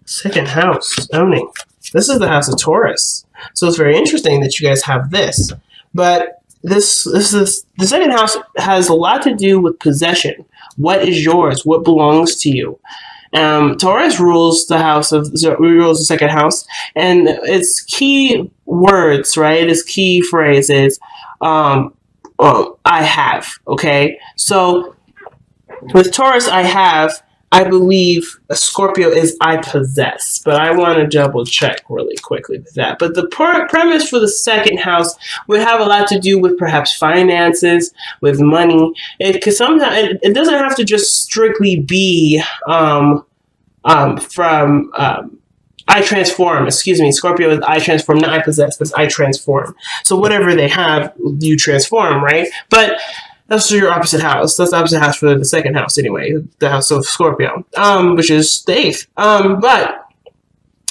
Second house, owning. This is the house of Taurus. So it's very interesting that you guys have this. But this is the second house has a lot to do with possession. What is yours? What belongs to you? Taurus rules the second house, and its key words, right? Its key phrase is, I have. Okay, so with Taurus, I believe a Scorpio is I possess, but I want to double check really quickly with that. But the premise for the second house would have a lot to do with perhaps finances, with money. Because sometimes it doesn't have to just strictly be from I transform. Excuse me, Scorpio is I transform, not I possess, but I transform. So whatever they have, you transform, right? But that's your opposite house. That's the opposite house for the second house, anyway. The house of Scorpio, which is the eighth. But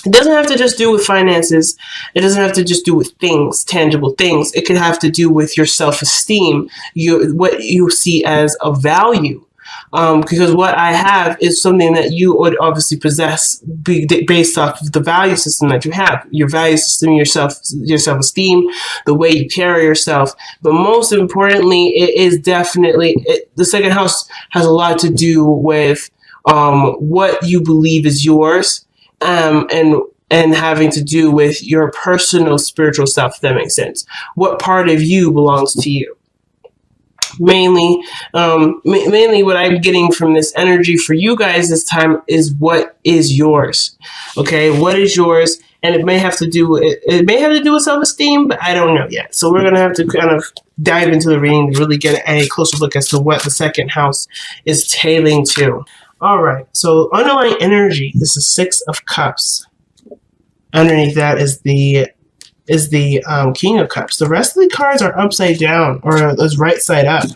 it doesn't have to just do with finances. It doesn't have to just do with things, tangible things. It could have to do with your self-esteem, what you see as a value. Because what I have is something that you would obviously possess based off of the value system that you have. Your value system, your self-esteem, the way you carry yourself. But most importantly, it is definitely, the second house has a lot to do with what you believe is yours, and having to do with your personal spiritual self, if that makes sense. What part of you belongs to you? Mainly what I'm getting from this energy for you guys this time is what is yours. Okay, what is yours? And it may have to do with self-esteem, but I don't know yet. So we're gonna have to kind of dive into the reading to really get a closer look as to what the second house is tailing to. All right, so underlying energy is the Six of Cups. Underneath that is the King of Cups. The rest of the cards are upside down, or is right side up.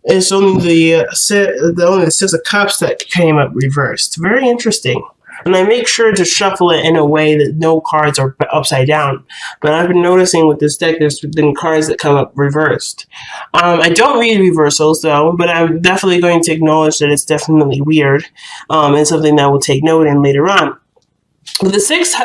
It's only the Six of Cups that came up reversed. Very interesting. And I make sure to shuffle it in a way that no cards are upside down. But I've been noticing with this deck, there's been cards that come up reversed. I don't read reversals, though, but I'm definitely going to acknowledge that it's definitely weird, and something that we'll take note in later on. The Six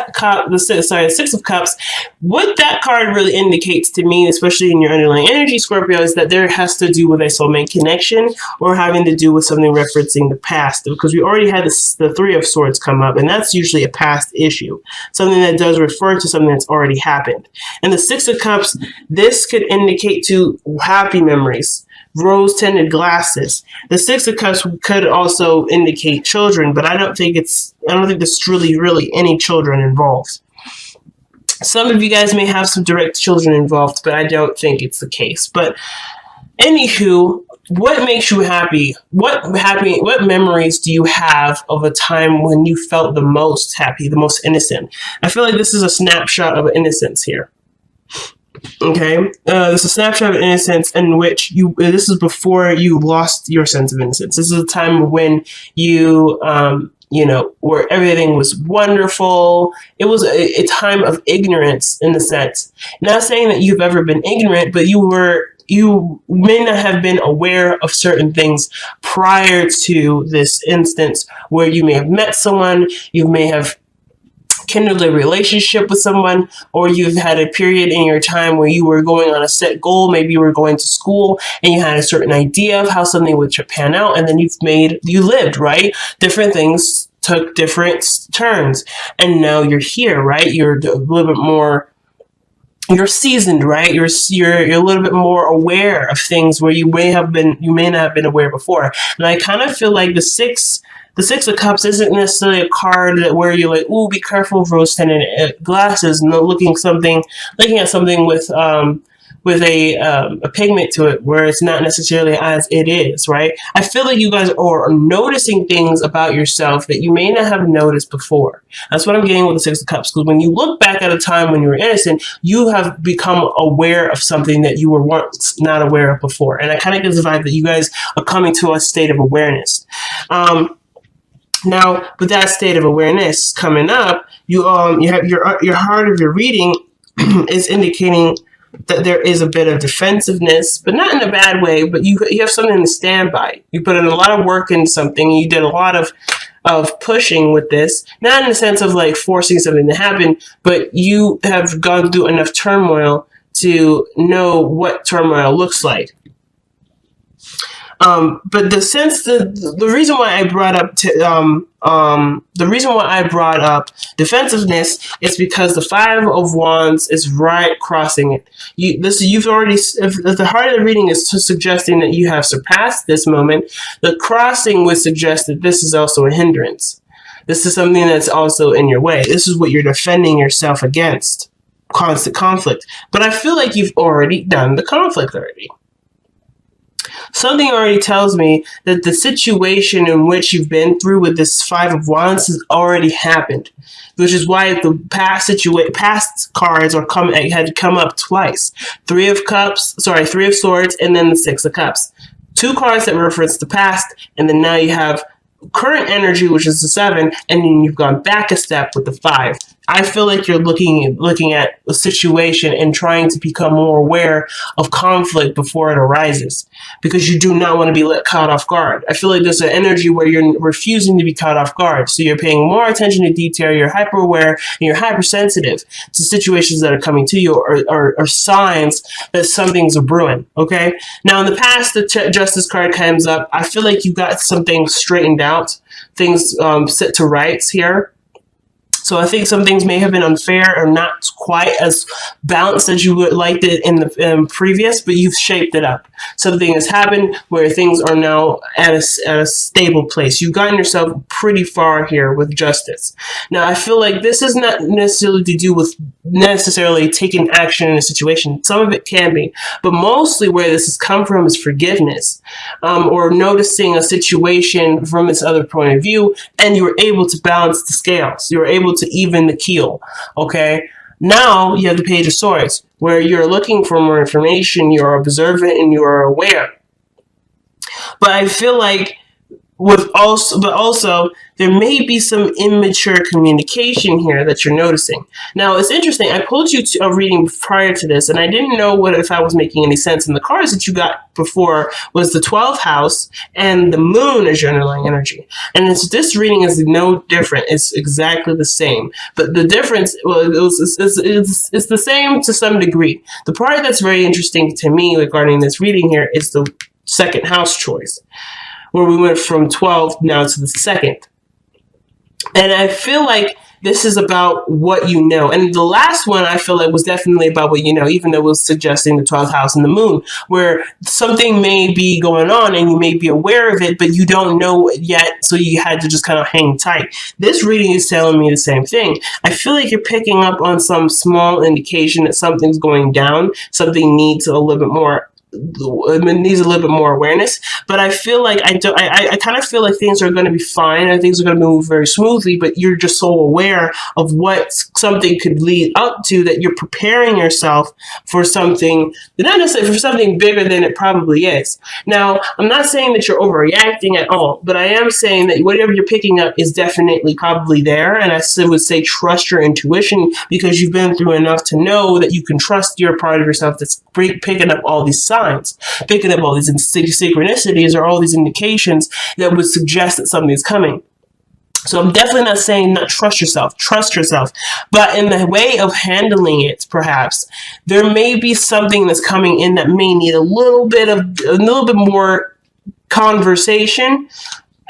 of Cups, what that card really indicates to me, especially in your underlying energy, Scorpio, is that there has to do with a soulmate connection or having to do with something referencing the past. Because we already had the Three of Swords come up, and that's usually a past issue, something that does refer to something that's already happened. And the Six of Cups, this could indicate to happy memories, rose-tinted glasses. The Six of Cups could also indicate children, but I don't think there's really any children involved. Some of you guys may have some direct children involved, but I don't think it's the case. But anywho, what makes you happy? What memories do you have of a time when you felt the most happy, the most innocent? I feel like this is a snapshot of innocence here. Okay, this is a snapshot of innocence in which this is before you lost your sense of innocence. This is a time when you, where everything was wonderful. It was a time of ignorance in the sense. Not saying that you've ever been ignorant, but you may not have been aware of certain things prior to this instance where you may have met someone, you may have kindled a relationship with someone, or you've had a period in your time where you were going on a set goal. Maybe you were going to school and you had a certain idea of how something would pan out, and then you lived, right? Different things took different turns, and now you're here, right? You're a little bit more, you're seasoned, right? You're a little bit more aware of things where you may not have been aware before. And I kind of feel like the Six of Cups isn't necessarily a card where you're like, ooh, be careful of rose-tinted glasses, and looking at something with a pigment to it where it's not necessarily as it is, right? I feel like you guys are noticing things about yourself that you may not have noticed before. That's what I'm getting with the Six of Cups, because when you look back at a time when you were innocent, you have become aware of something that you were once not aware of before. And I kind of get the vibe that you guys are coming to a state of awareness. Now, with that state of awareness coming up, you have your heart of your reading is indicating that there is a bit of defensiveness, but not in a bad way, but you have something to stand by. You put in a lot of work into something. You did a lot of of pushing with this, not in the sense of like forcing something to happen, but you have gone through enough turmoil to know what turmoil looks like. But the reason why I brought up defensiveness is because the Five of Wands is right crossing it. You've already, if the heart of the reading is suggesting that you have surpassed this moment, the crossing would suggest that this is also a hindrance. This is something that's also in your way. This is what you're defending yourself against, constant conflict. But I feel like you've already done the conflict already. Something already tells me that the situation in which you've been through with this Five of Wands has already happened, which is why the past cards had come up twice. Three of Swords, and then the Six of Cups. Two cards that reference the past, and then now you have current energy, which is the Seven, and then you've gone back a step with the Five. I feel like you're looking at a situation and trying to become more aware of conflict before it arises, because you do not want to be caught off guard. I feel like there's an energy where you're refusing to be caught off guard. So you're paying more attention to detail, you're hyper aware, and you're hypersensitive to situations that are coming to you or signs that something's a brewing. Okay. Now in the past, the Justice card comes up. I feel like you got some things straightened out, things set to rights here. So I think some things may have been unfair or not quite as balanced as you would like it in the previous, but you've shaped it up. Something has happened where things are now at a stable place. You've gotten yourself pretty far here with Justice. Now, I feel like this is not necessarily to do with taking action in a situation. Some of it can be, but mostly where this has come from is forgiveness, or noticing a situation from its other point of view, and you were able to balance the scales. You were able to even the keel. Okay. Now you have the Page of Swords, where you're looking for more information, you're observant, and you're aware. But I feel like also there may be some immature communication here that you're noticing. Now it's interesting. I pulled you to a reading prior to this, and I didn't know if I was making any sense. And the cards that you got before was the 12th house and the Moon as your underlying energy. And this reading is no different. It's exactly the same. But the difference, well, it's the same to some degree. The part that's very interesting to me regarding this reading here is the second house choice, where we went from 12 now to the second. And I feel like this is about what you know. And the last one I feel like was definitely about what you know, even though it was suggesting the 12th house and the Moon, where something may be going on and you may be aware of it, but you don't know it yet, so you had to just kind of hang tight. This reading is telling me the same thing. I feel like you're picking up on some small indication that something's going down, something needs a little bit more awareness, but I feel like I kind of feel like things are going to be fine and things are going to move very smoothly, but you're just so aware of what something could lead up to that you're preparing yourself for something, not necessarily for something bigger than it probably is. Now, I'm not saying that you're overreacting at all, but I am saying that whatever you're picking up is definitely probably there, and I would say trust your intuition, because you've been through enough to know that you can trust your part of yourself that's picking up all these signs, picking up all these synchronicities or all these indications that would suggest that something's coming. So I'm definitely not saying not trust yourself, but in the way of handling it, perhaps there may be something that's coming in that may need a little bit more conversation.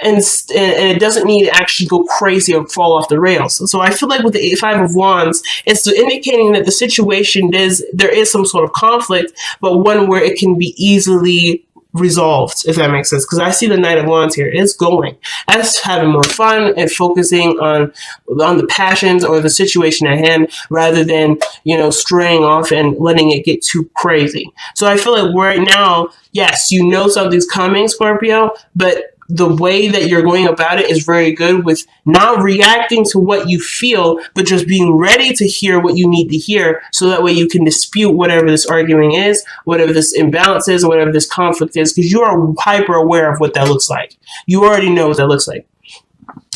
And it doesn't need to actually go crazy or fall off the rails. So I feel like with the Five of Wands, it's indicating that the situation there is some sort of conflict, but one where it can be easily resolved, if that makes sense. Because I see the Knight of Wands here. It's going. That's having more fun and focusing on the passions or the situation at hand, rather than, straying off and letting it get too crazy. So I feel like right now, yes, you know something's coming, Scorpio, but the way that you're going about it is very good, with not reacting to what you feel, but just being ready to hear what you need to hear, so that way you can dispute whatever this arguing is, whatever this imbalance is, or whatever this conflict is, because you are hyper aware of what that looks like. You already know what that looks like.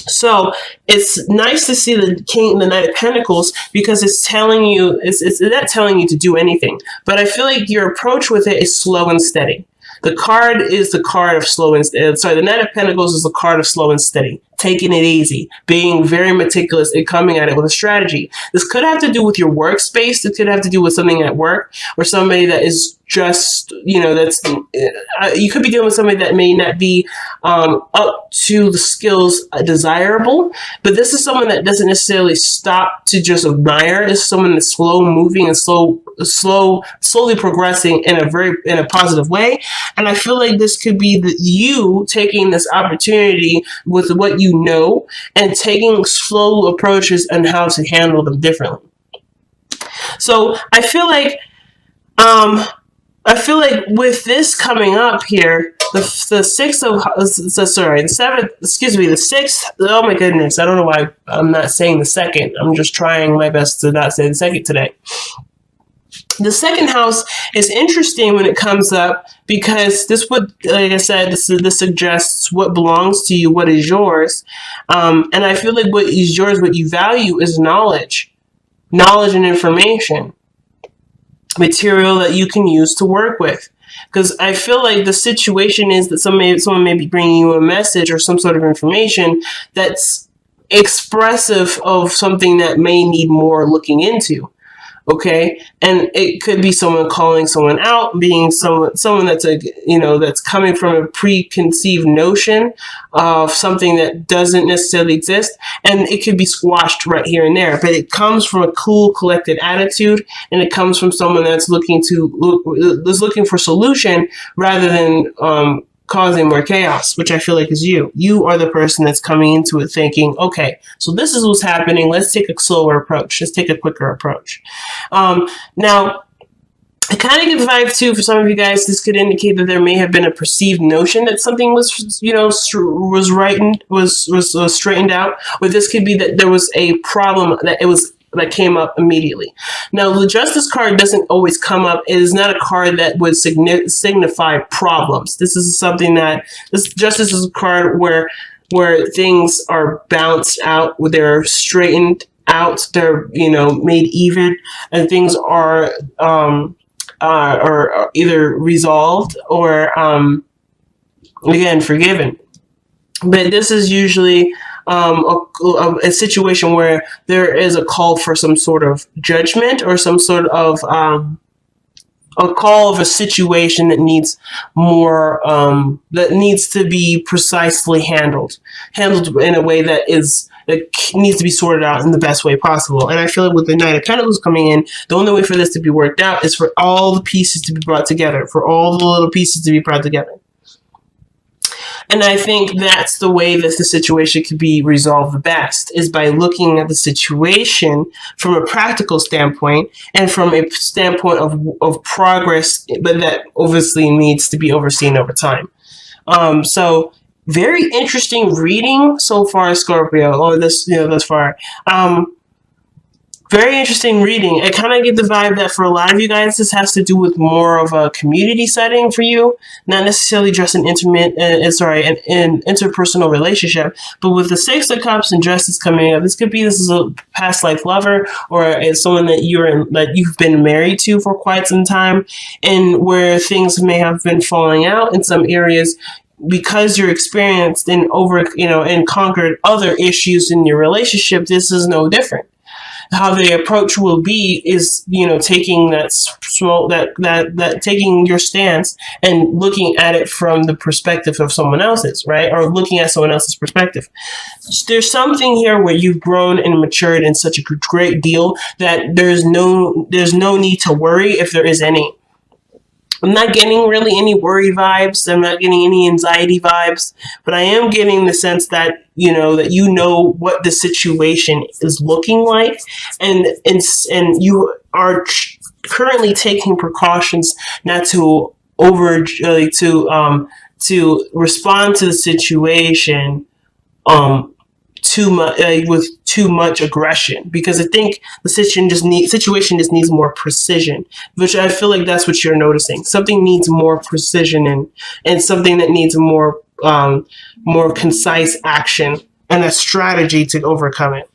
So it's nice to see the Knight of Pentacles, because it's telling you, it's not telling you to do anything, but I feel like your approach with it is slow and steady. The card is the card of slow and steady. Sorry, the Knight of Pentacles is the card of slow and steady. taking it easy, being very meticulous, and coming at it with a strategy. This could have to do with your workspace. This could have to do with something at work, or somebody that is just, that's, you could be dealing with somebody that may not be up to the skills desirable, but this is someone that doesn't necessarily stop to just admire. This is someone that's slow moving and slowly progressing in a positive way. And I feel like this could be you taking this opportunity with what you know and taking slow approaches on how to handle them differently. So I feel like with this coming up here, the sixth. Oh my goodness, I don't know why I'm not saying the second. I'm just trying my best to not say the second today. The second house is interesting when it comes up because this would, like I said, this suggests what belongs to you, what is yours. And I feel like what is yours, what you value is knowledge and information, material that you can use to work with. Because I feel like the situation is that someone may be bringing you a message or some sort of information that's expressive of something that may need more looking into. Okay, and it could be someone calling someone out, being someone that's that's coming from a preconceived notion of something that doesn't necessarily exist, and it could be squashed right here and there. But it comes from a cool, collected attitude, and it comes from someone that's looking for solution rather than causing more chaos, which I feel like is you. You are the person that's coming into it thinking, okay, so this is what's happening. Let's take a slower approach. Let's take a quicker approach. Now, I kind of get the vibe too, for some of you guys, this could indicate that there may have been a perceived notion that something was straightened out, or this could be that there was a problem that came up immediately. Now, the Justice card doesn't always come up. It is not a card that would signify problems. This is something that Justice is a card where things are balanced out, where they're straightened out, they're made even, and things are either resolved or again forgiven. But this is usually a situation where there is a call for some sort of judgment or some sort of a call of a situation that needs more, that needs to be precisely handled in a way that needs to be sorted out in the best way possible. And I feel like with the Knight of Pentacles coming in, the only way for this to be worked out is for all the pieces to be brought together, for all the little pieces to be brought together. And I think that's the way that the situation could be resolved the best, is by looking at the situation from a practical standpoint and from a standpoint of progress, but that obviously needs to be overseen over time. So very interesting reading so far, Scorpio, or thus far. Very interesting reading. I kind of get the vibe that for a lot of you guys, this has to do with more of a community setting for you, not necessarily just an an interpersonal relationship. But with the Six of Cups and Justice coming up, this is a past life lover, or it's someone that you've been married to for quite some time, and where things may have been falling out in some areas. Because you're experienced and and conquered other issues in your relationship, this is no different. How the approach will be is, taking taking your stance and looking at it from the perspective of someone else's, right? Or looking at someone else's perspective. There's something here where you've grown and matured in such a great deal that there's no need to worry if there is any. I'm not getting really any worry vibes. I'm not getting any anxiety vibes, but I am getting the sense that, what the situation is looking like, and you are currently taking precautions not to to respond to the situation, too much with too much aggression, because I think the situation just needs more precision, which I feel like that's what you're noticing. Something needs more precision and something that needs more concise action and a strategy to overcome it.